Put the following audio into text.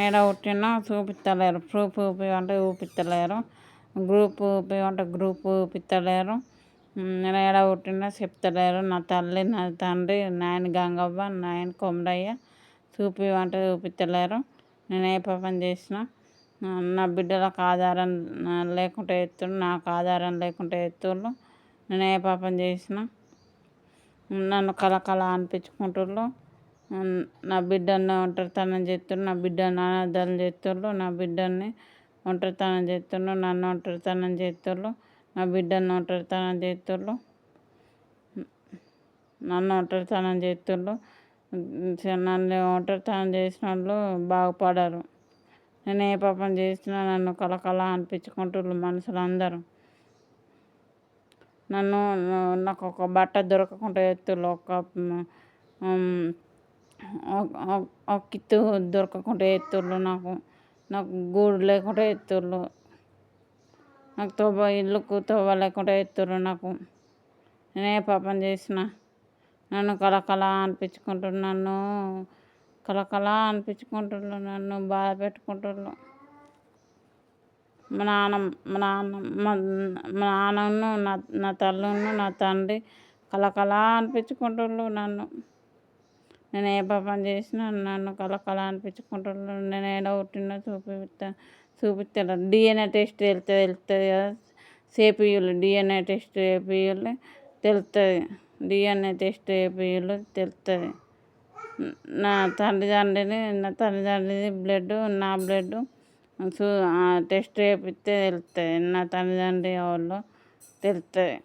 ఏడ పుట్టినా చూపిస్తలేరు. ప్రూఫ్ చూపియమంటే చూపిస్తలేరు. గ్రూప్ చూపియమంటే గ్రూప్ చూపిస్తలేరు. నేను ఏడ పుట్టినా చెప్తలేరు. నా తల్లి నా తండ్రి నాయన గంగవ్వ నాయన కొమరయ్య చూపియమంటే చూపిస్తలేరు. నేను ఏ పాపం చేసినా నా బిడ్డలకు ఆధారం లేకుండా ఎత్తుళ్ళు, నాకు ఆధారం లేకుండా ఎత్తుళ్ళు. నేను ఏ పాపం చేసినా నన్ను కళ అనిపించుకుంటుళ్ళు. నా బిడ్డని ఒంటరితనం చేస్తున్నారు, నా బిడ్డని అనాథాలు చేస్తున్నారు, నా బిడ్డని ఒంటరితనం చేస్తున్నారు, నన్ను ఒంటరితనం చేస్తున్నారు, నా బిడ్డని ఒంటరితనం చేస్తున్నారు, నన్ను ఒంటరితనం చేస్తున్నారు. నన్ను ఒంటరితనం చేసిన వాళ్ళు బాగుపడరు. నేను ఏ పాపం చేసినా నన్ను కళ అనిపించుకుంటున్నారు మనుషులందరూ. నాకు ఒక బట్ట దొరకకుండా ఎత్తులు, ఒక కిత్తు దొరకకుండా ఎత్తుళ్ళు, నాకు గూడు లేకుండా ఎత్తుళ్ళు, నాకు ఇల్లుకు తోవ లేకుండా ఎత్తుర్రు. నేను ఏ పాపం చేసినా నన్ను కళ అనిపించుకుంటున్నారు, నన్ను బాధ పెట్టుకుంటున్నారు. మా నాన్నను నా తల్లును నా తండ్రి కళ అనిపించుకుంటున్నారు నన్ను. నేను ఏ పాపం చేసినా నన్ను కళ అనిపించుకుంటున్నారు. నేను ఏడ పుట్టినా చూపిస్తాను. DNA టెస్ట్ తెలుస్తుంది కదా, చేపియ్యాలి. DNA టెస్ట్ చేపియ్యాలి, తెలుస్తుంది. DNA టెస్ట్ చేపియ్యాలి, తెలుస్తుంది. నా తల్లిదండ్రిది బ్లడ్, నా బ్లడ్ టెస్ట్ చేపిస్తే తెలుస్తుంది. నా తల్లిదండ్రి ఎవరో తెలుస్తుంది.